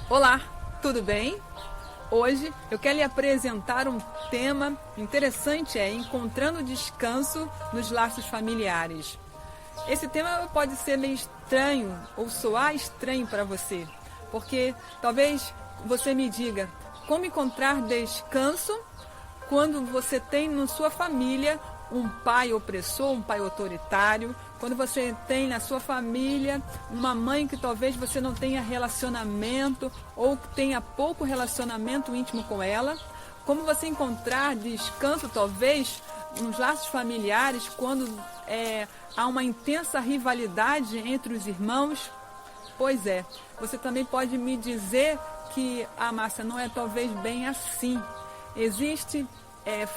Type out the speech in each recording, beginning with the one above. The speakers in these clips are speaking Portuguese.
Olá, tudo bem? Hoje eu quero lhe apresentar um tema interessante, encontrando descanso nos laços familiares. Esse tema pode ser meio estranho ou soar estranho para você, porque talvez você me diga como encontrar descanso quando você tem na sua família um pai opressor, um pai autoritário, quando você tem na sua família uma mãe que talvez você não tenha relacionamento ou que tenha pouco relacionamento íntimo com ela. Como você encontrar descanso talvez nos laços familiares quando há uma intensa rivalidade entre os irmãos? Pois é, você também pode me dizer que a Márcia não é talvez bem assim. Existe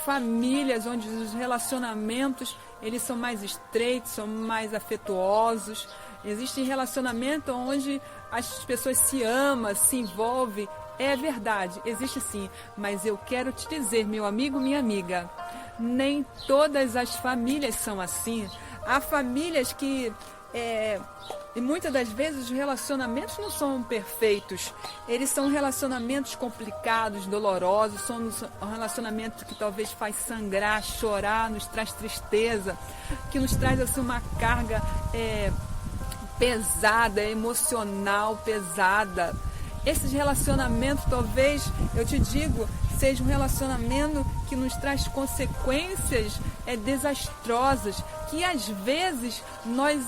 famílias onde os relacionamentos eles são mais estreitos, são mais afetuosos. Existe relacionamento onde as pessoas se amam, se envolvem. É verdade, existe sim, mas eu quero te dizer, meu amigo, minha amiga, nem todas as famílias são assim. Há famílias que e muitas das vezes os relacionamentos não são perfeitos. Eles são relacionamentos complicados, dolorosos, são um relacionamento que talvez faz sangrar, chorar, nos traz tristeza, que nos traz assim, uma carga pesada, emocional, pesada. Esses relacionamentos, talvez, eu te digo, seja um relacionamento que nos traz consequências desastrosas, que às vezes nós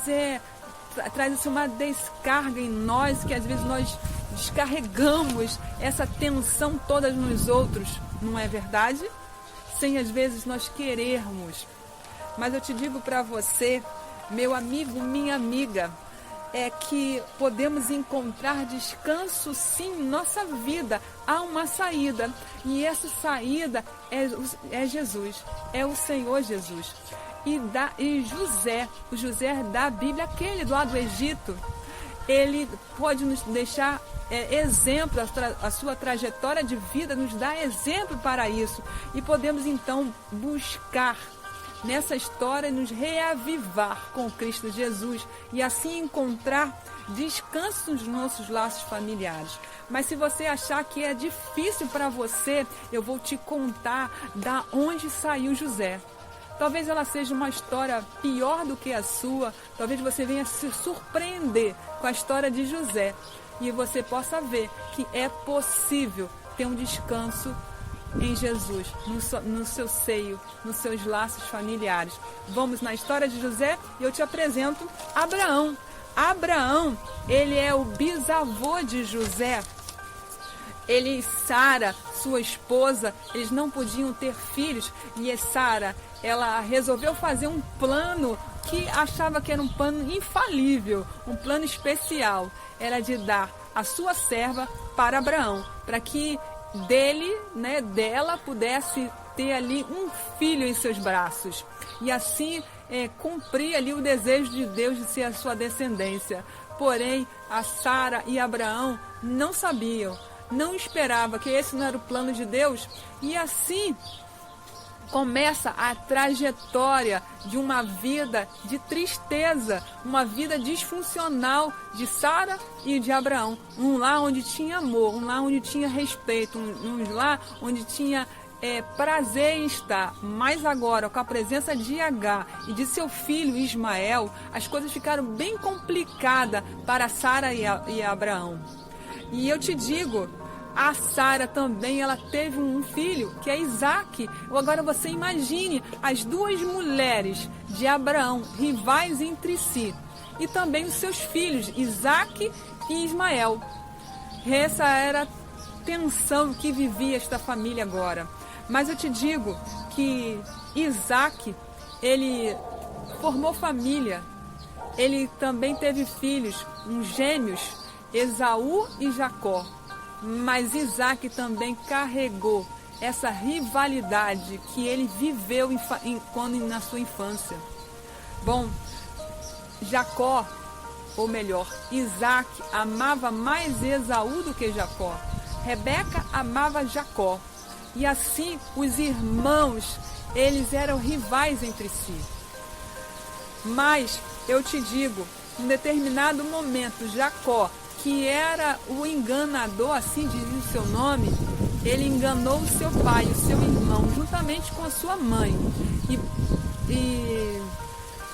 traz assim, uma descarga em nós, que às vezes nós descarregamos essa tensão toda nos outros, não é verdade? Sem às vezes nós querermos. Mas eu te digo para você, meu amigo, minha amiga, é que podemos encontrar descanso sim em nossa vida. Há uma saída, e essa saída é Jesus, é o Senhor Jesus. E José, o José da Bíblia, aquele lá do Egito, ele pode nos deixar exemplo, a sua trajetória de vida nos dá exemplo para isso. E podemos então buscar nessa história nos reavivar com Cristo Jesus e assim encontrar descanso nos nossos laços familiares. Mas se você achar que é difícil para você, eu vou te contar da onde saiu José. Talvez ela seja uma história pior do que a sua, talvez você venha se surpreender com a história de José e você possa ver que é possível ter um descanso em Jesus, no seu seio, nos seus laços familiares. Vamos na história de José e eu te apresento Abraão. Abraão, ele é o bisavô de José. Ele e Sara, sua esposa, eles não podiam ter filhos e Sara, ela resolveu fazer um plano que achava que era um plano infalível, um plano especial. Era de dar a sua serva para Abraão, para que dela pudesse ter ali um filho em seus braços e assim cumprir ali o desejo de Deus de ser a sua descendência. Porém, a Sara e Abraão não sabiam, não esperavam que esse não era o plano de Deus e assim começa a trajetória de uma vida de tristeza, uma vida disfuncional de Sara e de Abraão. Um lar onde tinha amor, um lar onde tinha respeito, um lar onde tinha prazer em estar. Mas agora, com a presença de Agar e de seu filho Ismael, as coisas ficaram bem complicadas para Sara e Abraão. E eu te digo, a Sara também, ela teve um filho, que é Isaac. Agora você imagine as duas mulheres de Abraão, rivais entre si. E também os seus filhos, Isaac e Ismael. Essa era a tensão que vivia esta família agora. Mas eu te digo que Isaac, ele formou família. Ele também teve filhos, uns gêmeos, Esaú e Jacó. Mas Isaac também carregou essa rivalidade que ele viveu quando na sua infância. Bom, Jacó, ou melhor, Isaac amava mais Esaú do que Jacó. Rebeca amava Jacó. E assim os irmãos, eles eram rivais entre si. Mas eu te digo, em determinado momento, Jacó que era o enganador, assim diz o seu nome, ele enganou o seu pai, o seu irmão, juntamente com a sua mãe. E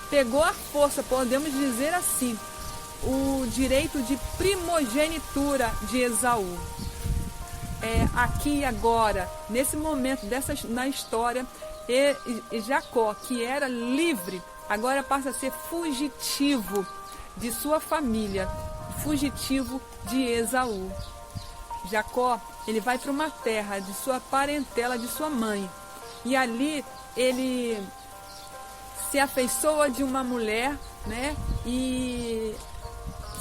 pegou à força, podemos dizer assim, o direito de primogenitura de Esaú. Aqui e agora, nesse momento na história, Jacó, que era livre, agora passa a ser fugitivo de sua família, fugitivo de Esaú. Jacó, ele vai para uma terra de sua parentela, de sua mãe, e ali ele se afeiçoa de uma mulher, né? E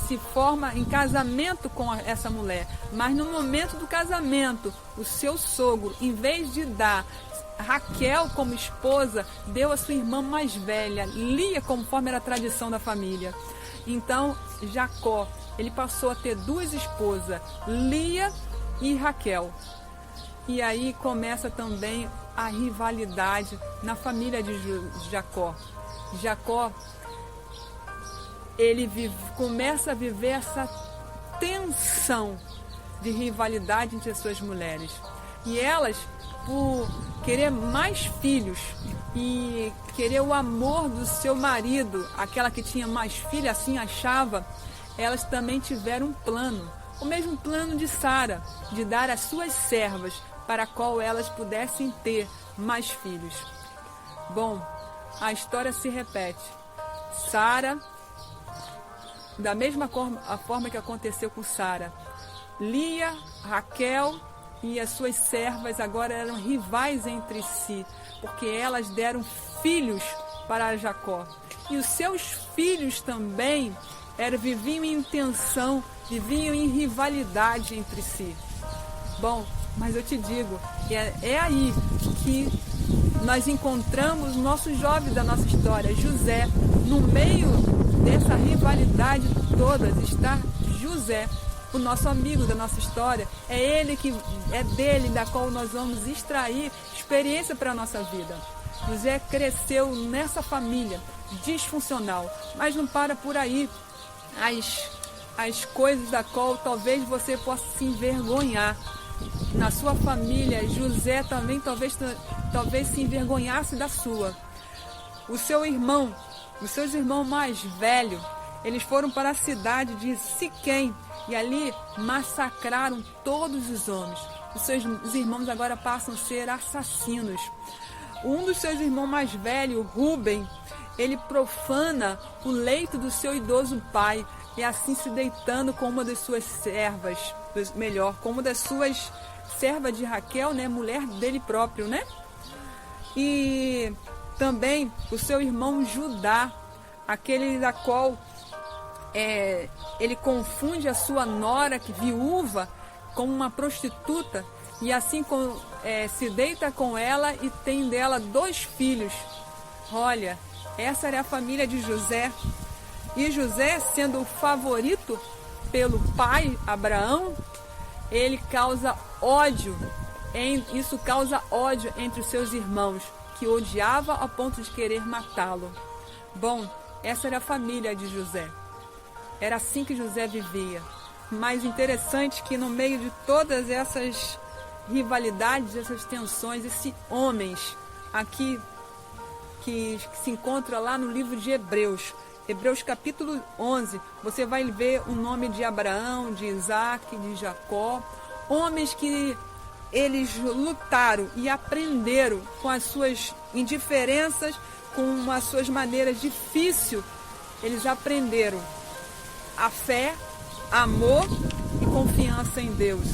se forma em casamento com essa mulher. Mas no momento do casamento, o seu sogro, em vez de dar Raquel como esposa, deu a sua irmã mais velha, Lia, conforme era a tradição da família. Então, Jacó, ele passou a ter duas esposas, Lia e Raquel. E aí começa também a rivalidade na família de Jacó. Jacó, ele começa a viver essa tensão de rivalidade entre as suas mulheres. E elas, por querer mais filhos e querer o amor do seu marido, aquela que tinha mais filhos, assim achava, elas também tiveram um plano, o mesmo plano de Sara, de dar as suas servas para a qual elas pudessem ter mais filhos. Bom, a história se repete. Sara, da mesma forma que aconteceu com Sara, Lia, Raquel e as suas servas agora eram rivais entre si, porque elas deram filhos para Jacó. E os seus filhos também viviam em tensão, viviam em rivalidade entre si. Bom, mas eu te digo, é aí que nós encontramos o nosso jovem da nossa história, José. No meio dessa rivalidade toda está José, o nosso amigo da nossa história. É dele da qual nós vamos extrair experiência para a nossa vida. José cresceu nessa família disfuncional, mas não para por aí. As coisas da qual talvez você possa se envergonhar. Na sua família, José também talvez se envergonhasse da sua. Os seus irmãos mais velhos, eles foram para a cidade de Siquém e ali massacraram todos os homens. Os seus irmãos agora passam a ser assassinos. Um dos seus irmãos mais velhos, Rúben, ele profana o leito do seu idoso pai e assim se deitando com uma das suas servas, com uma das suas servas de Raquel, né, mulher dele próprio, né? E também o seu irmão Judá, aquele da qual ele confunde a sua nora, viúva, com uma prostituta, e assim se deita com ela e tem dela 2 filhos. Olha, essa era a família de José. E José, sendo o favorito pelo pai Abraão, ele causa ódio. Isso causa ódio entre os seus irmãos, que odiava a ponto de querer matá-lo. Bom, essa era a família de José. Era assim que José vivia. Mas interessante que no meio de todas essas rivalidades, essas tensões, esses homens aqui que se encontra lá no livro de Hebreus capítulo 11, você vai ver o nome de Abraão, de Isaac, de Jacó, homens que eles lutaram e aprenderam com as suas indiferenças, com as suas maneiras difíceis, eles aprenderam a fé, amor e confiança em Deus.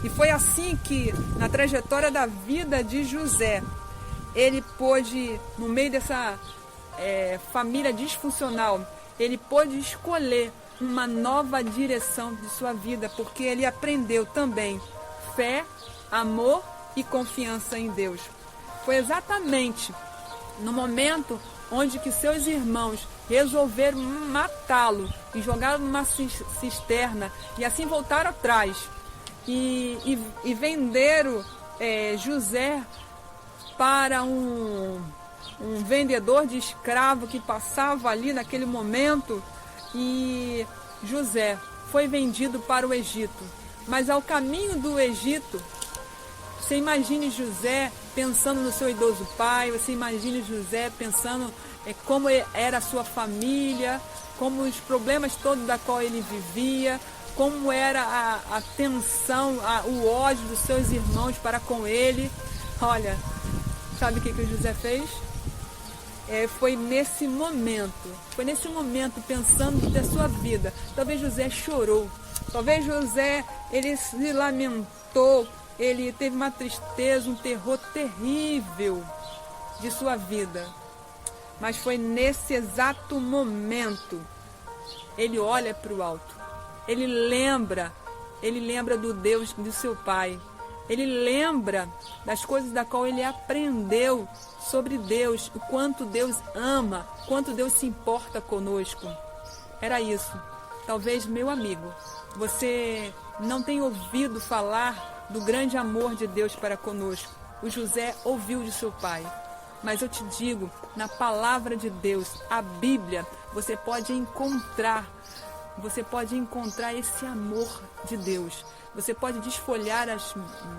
E foi assim que, na trajetória da vida de José, ele pôde, no meio dessa família disfuncional, ele pôde escolher uma nova direção de sua vida, porque ele aprendeu também fé, amor e confiança em Deus. Foi exatamente no momento onde que seus irmãos resolveram matá-lo e jogaram numa cisterna e assim voltaram atrás e venderam José para um vendedor de escravo que passava ali naquele momento, e José foi vendido para o Egito. Mas ao caminho do Egito, você imagine José pensando no seu idoso pai, você imagine José pensando como era a sua família, como os problemas todos da qual ele vivia, como era a tensão, o ódio dos seus irmãos para com ele. Olha, sabe o que José fez? Foi nesse momento, pensando da sua vida. Talvez José chorou, talvez José, ele se lamentou, ele teve uma tristeza, um terror terrível de sua vida. Mas foi nesse exato momento, ele olha para o alto, ele lembra do Deus do seu pai. Ele lembra das coisas da qual ele aprendeu sobre Deus, o quanto Deus ama, quanto Deus se importa conosco. Era isso. Talvez, meu amigo, você não tenha ouvido falar do grande amor de Deus para conosco. O José ouviu de seu pai. Mas eu te digo, na palavra de Deus, a Bíblia, você pode encontrar esse amor de Deus. Você pode desfolhar a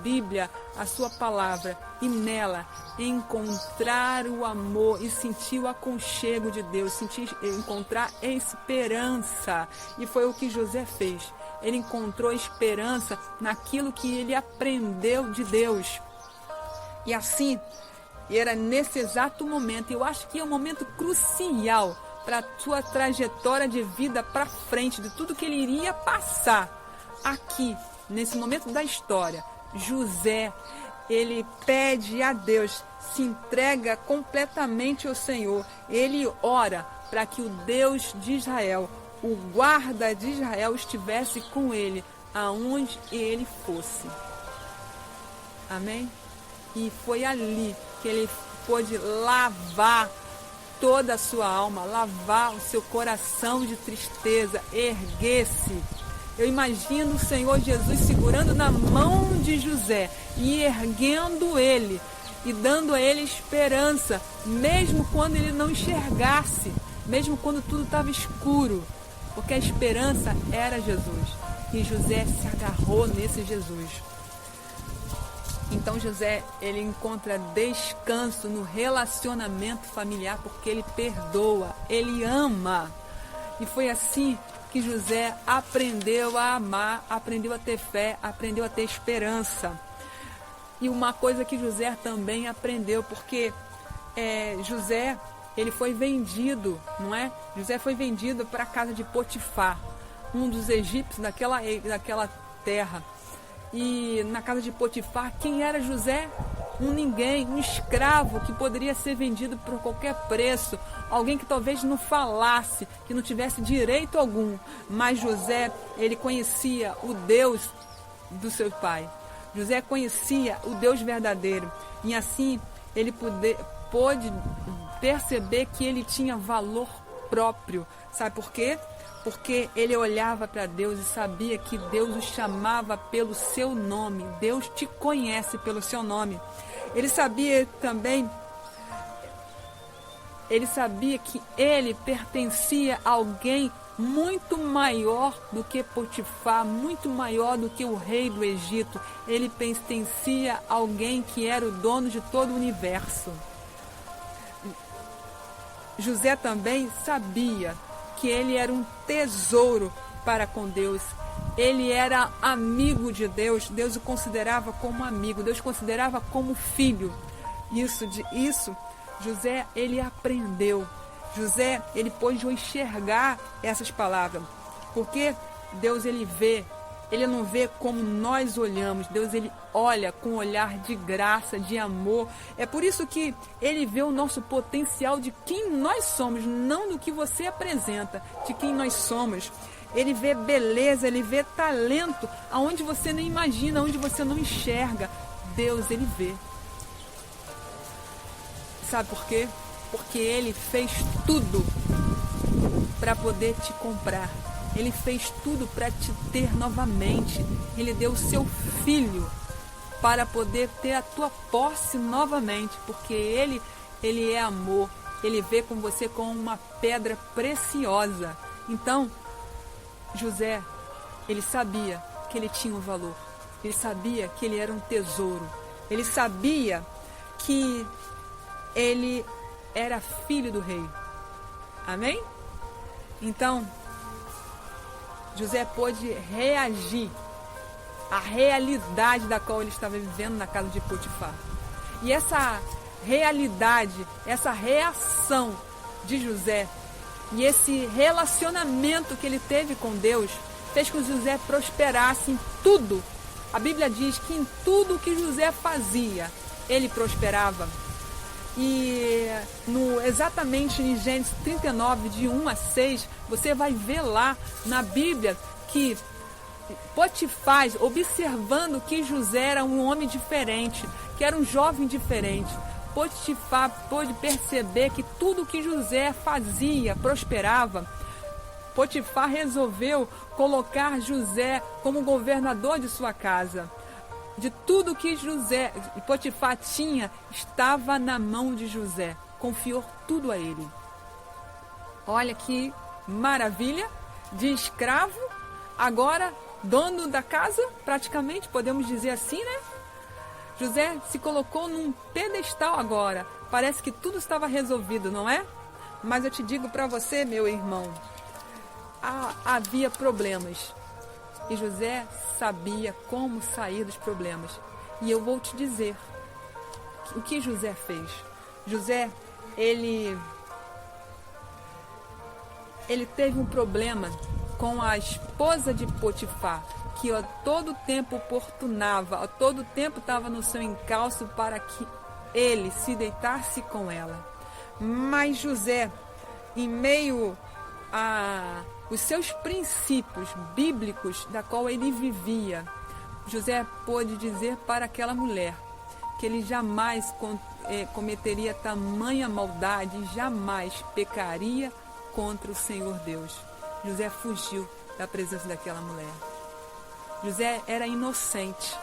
Bíblia, a sua palavra, e nela encontrar o amor e sentir o aconchego de Deus, encontrar esperança. E foi o que José fez. Ele encontrou esperança naquilo que ele aprendeu de Deus. E assim, era nesse exato momento, eu acho que é um momento crucial para a sua trajetória de vida para frente, de tudo que ele iria passar aqui, nesse momento da história. José, ele pede a Deus, se entrega completamente ao Senhor. Ele ora para que o Deus de Israel, o guarda de Israel, estivesse com ele, aonde ele fosse. Amém? E foi ali que ele pôde lavar toda a sua alma, lavar o seu coração de tristeza, erguer-se. Eu imagino o Senhor Jesus segurando na mão de José e erguendo ele e dando a ele esperança, mesmo quando ele não enxergasse, mesmo quando tudo estava escuro, porque a esperança era Jesus e José se agarrou nesse Jesus. Então José, ele encontra descanso no relacionamento familiar porque ele perdoa, ele ama. E foi assim que José aprendeu a amar, aprendeu a ter fé, aprendeu a ter esperança. E uma coisa que José também aprendeu, porque José, ele foi vendido, não é? José foi vendido para a casa de Potifar, um dos egípcios daquela terra. E na casa de Potifar, quem era José? Um ninguém, um escravo que poderia ser vendido por qualquer preço, alguém que talvez não falasse, que não tivesse direito algum. Mas José, ele conhecia o Deus do seu pai. José conhecia o Deus verdadeiro e assim ele pôde perceber que ele tinha valor próprio. Sabe por quê? Porque ele olhava para Deus e sabia que Deus o chamava pelo seu nome. Deus te conhece pelo seu nome. Ele sabia também, que ele pertencia a alguém muito maior do que Potifar, muito maior do que o rei do Egito. Ele pertencia a alguém que era o dono de todo o universo. José também sabia que ele era um tesouro para com Deus. Ele era amigo de Deus. Deus o considerava como amigo. Deus considerava como filho. Isso, José, ele aprendeu. José, ele pôde enxergar essas palavras. Porque Deus, ele vê. Ele não vê como nós olhamos. Deus, ele olha com um olhar de graça, de amor. É por isso que ele vê o nosso potencial de quem nós somos, não do que você apresenta, de quem nós somos. Ele vê beleza, ele vê talento, aonde você nem imagina, onde você não enxerga. Deus, ele vê. Sabe por quê? Porque ele fez tudo para poder te comprar. Ele fez tudo para te ter novamente. Ele deu o seu filho para poder ter a tua posse novamente, porque ele é amor. Ele vê com você como uma pedra preciosa. Então, José, Ele sabia que ele tinha um valor. Ele sabia que ele era um tesouro. Ele sabia que ele era filho do rei. Amém? Então, José pôde reagir à realidade da qual ele estava vivendo na casa de Potifar. E essa realidade, essa reação de José e esse relacionamento que ele teve com Deus fez com que José prosperasse em tudo. A Bíblia diz que em tudo que José fazia, ele prosperava. E exatamente em Gênesis 39, de 1 a 6, você vai ver lá na Bíblia que Potifar, observando que José era um homem diferente, que era um jovem diferente, Potifar pôde perceber que tudo que José fazia prosperava. Potifar resolveu colocar José como governador de sua casa. De tudo que Potifar tinha, estava na mão de José. Confiou tudo a ele. Olha que maravilha, de escravo, agora dono da casa, praticamente, podemos dizer assim, né? José se colocou num pedestal agora. Parece que tudo estava resolvido, não é? Mas eu te digo para você, meu irmão, havia problemas. E José sabia como sair dos problemas. E eu vou te dizer o que José fez. José, ele teve um problema com a esposa de Potifar, que a todo tempo oportunava, a todo tempo estava no seu encalço para que ele se deitasse com ela. Mas José, em meio a os seus princípios bíblicos da qual ele vivia, José pôde dizer para aquela mulher que ele jamais cometeria tamanha maldade, jamais pecaria contra o Senhor Deus. José fugiu da presença daquela mulher. José era inocente,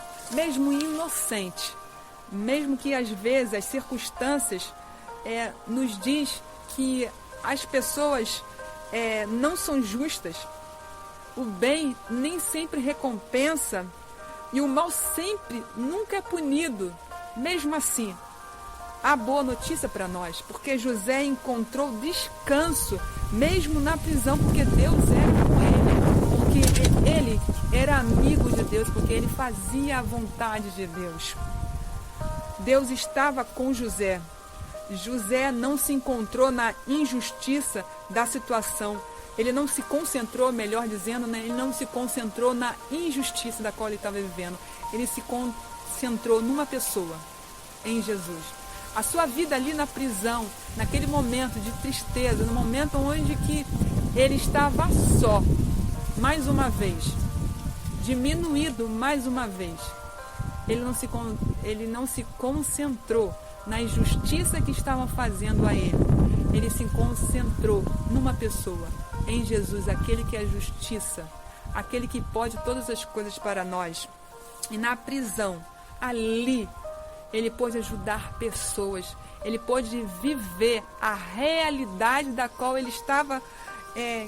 mesmo que às vezes as circunstâncias nos diz que as pessoas não são justas, o bem nem sempre recompensa e o mal nunca é punido. Mesmo assim, há boa notícia para nós, porque José encontrou descanso mesmo na prisão, porque Deus era com ele, porque ele era amigo de Deus, porque ele fazia a vontade de Deus. Deus estava com José. José não se encontrou na injustiça da situação. Ele não se concentrou, melhor dizendo, né? Ele não se concentrou na injustiça da qual ele estava vivendo. Ele se concentrou numa pessoa, em Jesus. A sua vida ali na prisão, naquele momento de tristeza, no momento onde que ele estava só, mais uma vez, diminuído mais uma vez, ele não se concentrou na injustiça que estavam fazendo a ele. Ele se concentrou numa pessoa, em Jesus, aquele que é justiça, aquele que pode todas as coisas para nós. E na prisão, ali, ele pôde ajudar pessoas, ele pôde viver a realidade da qual ele estava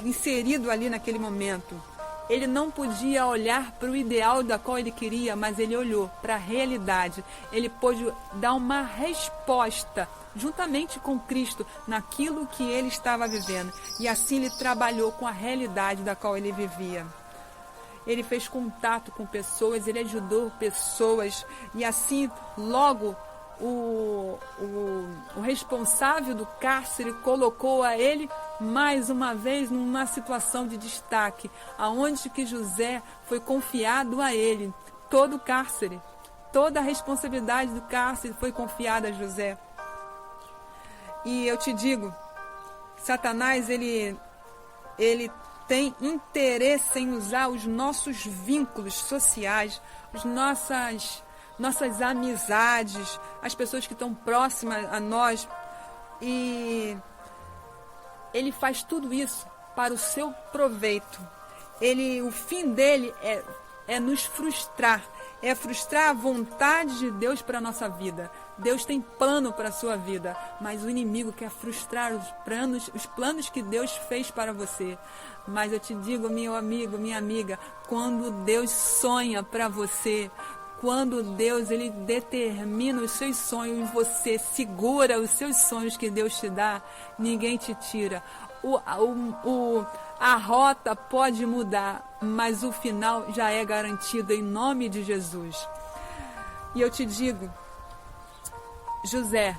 inserido ali naquele momento. Ele não podia olhar para o ideal da qual ele queria, mas ele olhou para a realidade. Ele pôde dar uma resposta juntamente com Cristo naquilo que ele estava vivendo. E assim ele trabalhou com a realidade da qual ele vivia. Ele fez contato com pessoas, ele ajudou pessoas. E assim, logo, o responsável do cárcere colocou a ele mais uma vez numa situação de destaque, aonde que José foi confiado a ele. Todo o cárcere, toda a responsabilidade do cárcere foi confiada a José. E eu te digo, Satanás, ele tem interesse em usar os nossos vínculos sociais, as nossas amizades, as pessoas que estão próximas a nós, e ele faz tudo isso para o seu proveito. O fim dele é nos frustrar, é frustrar a vontade de Deus para a nossa vida. Deus tem plano para a sua vida, mas o inimigo quer frustrar os planos que Deus fez para você. Mas eu te digo, meu amigo, minha amiga, quando Deus sonha para você, quando Deus ele determina os seus sonhos e você segura os seus sonhos que Deus te dá, ninguém te tira. A rota pode mudar, mas o final já é garantido em nome de Jesus. E eu te digo, José,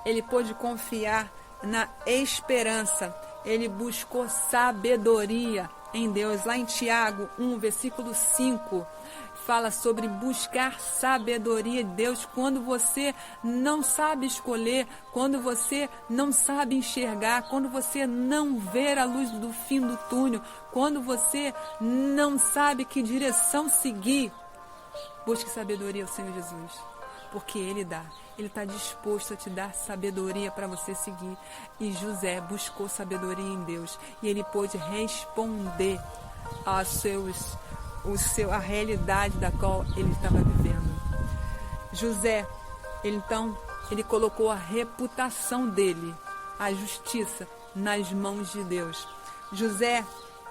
ele pôde confiar na esperança, ele buscou sabedoria em Deus. Lá em Tiago 1, versículo 5, fala sobre buscar sabedoria de Deus quando você não sabe escolher, quando você não sabe enxergar, quando você não vê a luz do fim do túnel, quando você não sabe que direção seguir. Busque sabedoria ao Senhor Jesus, porque Ele dá. Ele está disposto a te dar sabedoria para você seguir. E José buscou sabedoria em Deus e ele pôde responder a realidade da qual ele estava vivendo. José, ele colocou a reputação dele, a justiça, nas mãos de Deus. José,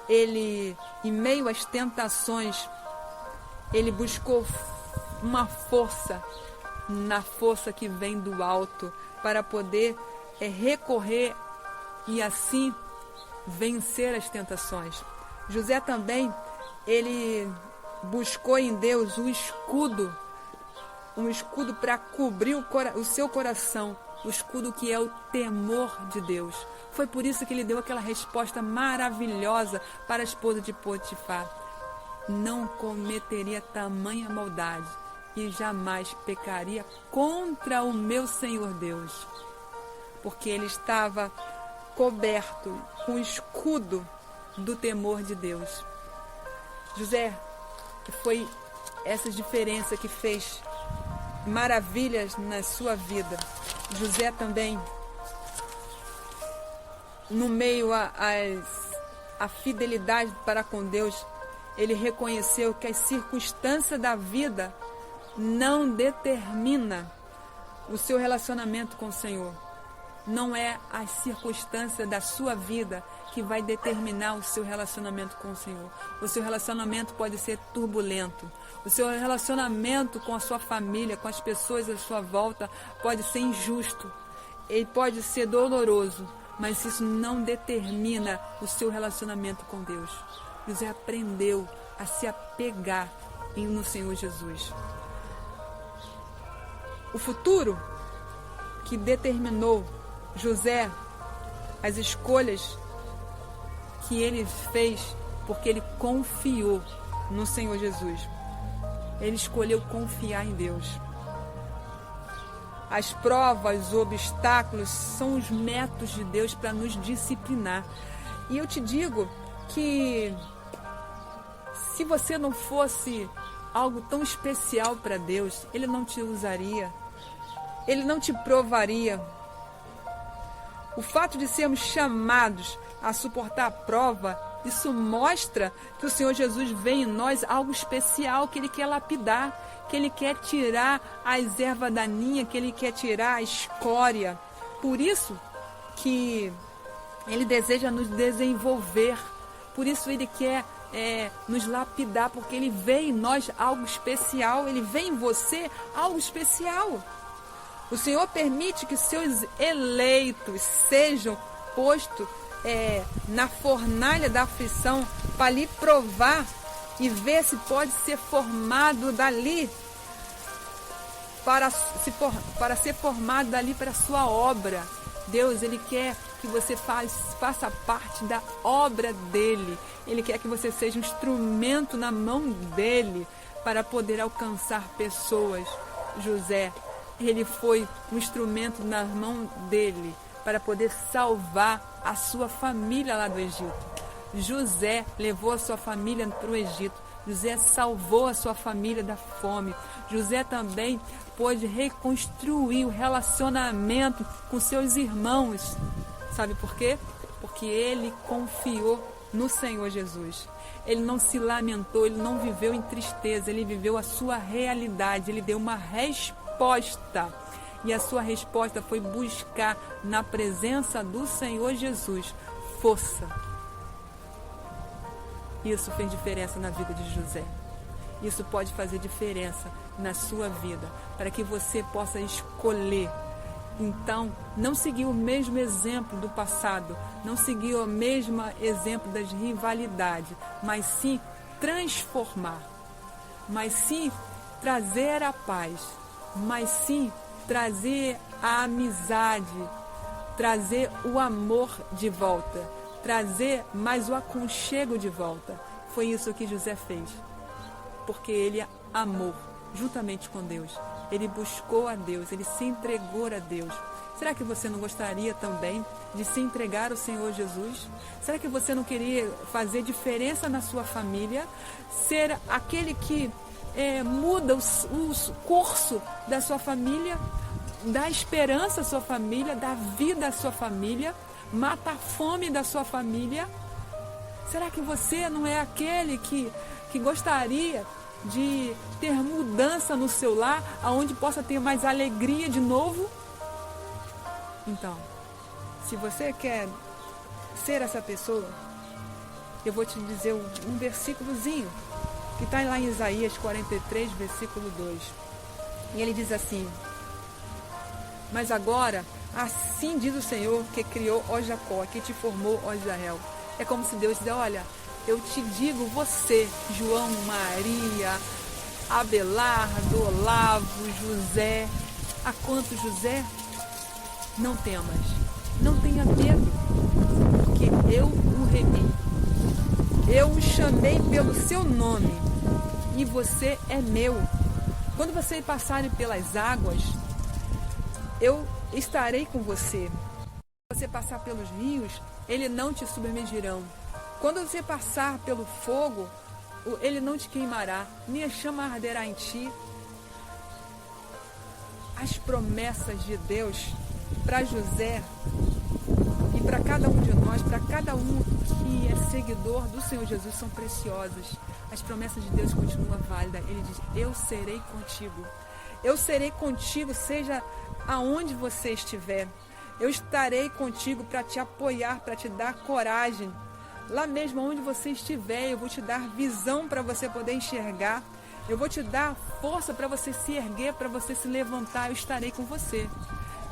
em meio às tentações, ele buscou uma força, na força que vem do alto, para poder recorrer e assim vencer as tentações. José também, ele buscou em Deus um escudo para cobrir o seu coração, o escudo que é o temor de Deus. Foi por isso que ele deu aquela resposta maravilhosa para a esposa de Potifar: não cometeria tamanha maldade e jamais pecaria contra o meu Senhor Deus, porque ele estava coberto com o escudo do temor de Deus. José, foi essa diferença que fez maravilhas na sua vida. José também, no meio a fidelidade para com Deus, ele reconheceu que as circunstâncias da vida não determina o seu relacionamento com o Senhor. Não é as circunstâncias da sua vida que vai determinar o seu relacionamento com o Senhor. O seu relacionamento pode ser turbulento. O seu relacionamento com a sua família, com as pessoas à sua volta, pode ser injusto. Ele pode ser doloroso, mas isso não determina o seu relacionamento com Deus. José aprendeu a se apegar no Senhor Jesus. O futuro que determinou José, as escolhas que ele fez, porque ele confiou no Senhor Jesus. Ele escolheu confiar em Deus. As provas, os obstáculos são os métodos de Deus para nos disciplinar. E eu te digo que se você não fosse algo tão especial para Deus, Ele não te usaria, Ele não te provaria. O fato de sermos chamados a suportar a prova, isso mostra que o Senhor Jesus vê em nós algo especial, que Ele quer lapidar, que Ele quer tirar as ervas daninhas, que Ele quer tirar a escória. Por isso que Ele deseja nos desenvolver, por isso Ele quer nos lapidar, porque Ele vê em nós algo especial, Ele vê em você algo especial. O Senhor permite que seus eleitos sejam postos na fornalha da aflição para lhe provar e ver se pode ser formado dali, para ser formado dali para a sua obra. Deus, Ele quer que você faça parte da obra dEle. Ele quer que você seja um instrumento na mão dEle para poder alcançar pessoas. José, ele foi um instrumento na mão dele para poder salvar a sua família lá do Egito. José levou a sua família para o Egito. José salvou a sua família da fome. José também pôde reconstruir o relacionamento com seus irmãos. Sabe por quê? Porque ele confiou no Senhor Jesus. Ele não se lamentou, ele não viveu em tristeza, ele viveu a sua realidade, ele deu uma resposta. E a sua resposta foi buscar na presença do Senhor Jesus força. Isso fez diferença na vida de José. Isso pode fazer diferença na sua vida, para que você possa escolher. Então, não seguir o mesmo exemplo do passado, não seguir o mesmo exemplo das rivalidades, mas sim transformar, mas sim trazer a paz, mas sim trazer a amizade, trazer o amor de volta, trazer mais o aconchego de volta. Foi isso que José fez, porque ele amou juntamente com Deus. Ele buscou a Deus, ele se entregou a Deus. Será que você não gostaria também de se entregar ao Senhor Jesus? Será que você não queria fazer diferença na sua família? Ser aquele que muda o curso da sua família, dá esperança à sua família, dá vida à sua família, mata a fome da sua família? Será que você não é aquele que gostaria de ter mudança no seu lar, aonde possa ter mais alegria de novo? Então, se você quer ser essa pessoa, eu vou te dizer um versículozinho que está lá em Isaías 43, versículo 2. E ele diz assim: mas agora, assim diz o Senhor que criou, ó Jacó, que te formou, ó Israel. É como se Deus diz: olha, eu te digo, você, João, Maria, Abelardo, Olavo, José, a quanto José, não temas, não tenha medo, porque eu o remi. Eu o chamei pelo seu nome e você é meu. Quando você passar pelas águas, eu estarei com você. Quando você passar pelos rios, eles não te submergirão. Quando você passar pelo fogo, ele não te queimará, nem a chama arderá em ti. As promessas de Deus para José e para cada um de nós, para cada um que é seguidor do Senhor Jesus, são preciosas. As promessas de Deus continuam válidas. Ele diz: eu serei contigo. Eu serei contigo, seja aonde você estiver. Eu estarei contigo para te apoiar, para te dar coragem. Lá mesmo onde você estiver, eu vou te dar visão para você poder enxergar. Eu vou te dar força para você se erguer, para você se levantar. Eu estarei com você.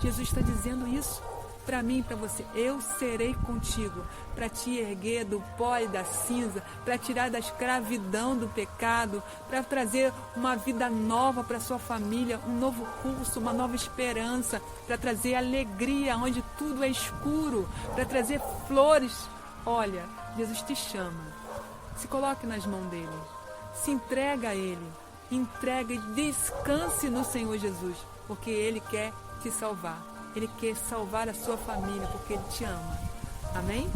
Jesus está dizendo isso para mim e para você. Eu serei contigo para te erguer do pó e da cinza, para tirar da escravidão do pecado, para trazer uma vida nova para sua família, um novo curso, uma nova esperança, para trazer alegria onde tudo é escuro, para trazer flores. Olha, Jesus te chama. Se coloque nas mãos dele. Se entrega a ele. Entrega e descanse no Senhor Jesus, porque ele quer te salvar. Ele quer salvar a sua família, porque ele te ama. Amém?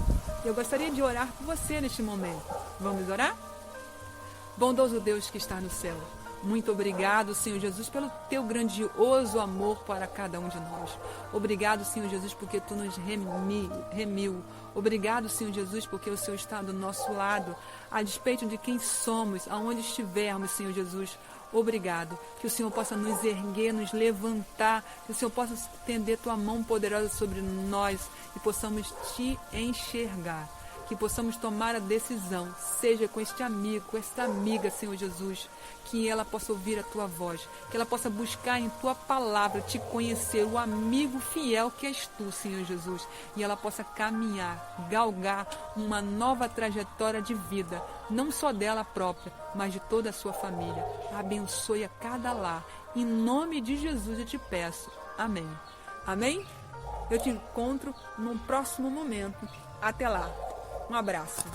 Eu gostaria de orar por você neste momento. Vamos orar? Bondoso Deus que está no céu, muito obrigado, Senhor Jesus, pelo teu grandioso amor para cada um de nós. Obrigado, Senhor Jesus, porque tu nos remiu. Obrigado, Senhor Jesus, porque o Senhor está do nosso lado, a despeito de quem somos, aonde estivermos, Senhor Jesus. Obrigado, que o Senhor possa nos erguer, nos levantar, que o Senhor possa estender tua mão poderosa sobre nós e possamos te enxergar, que possamos tomar a decisão, seja com este amigo, com esta amiga, Senhor Jesus, que ela possa ouvir a tua voz, que ela possa buscar em tua palavra te conhecer, o amigo fiel que és tu, Senhor Jesus, e ela possa caminhar, galgar uma nova trajetória de vida, não só dela própria, mas de toda a sua família. Abençoe a cada lar. Em nome de Jesus eu te peço. Amém. Amém? Eu te encontro num próximo momento. Até lá. Um abraço.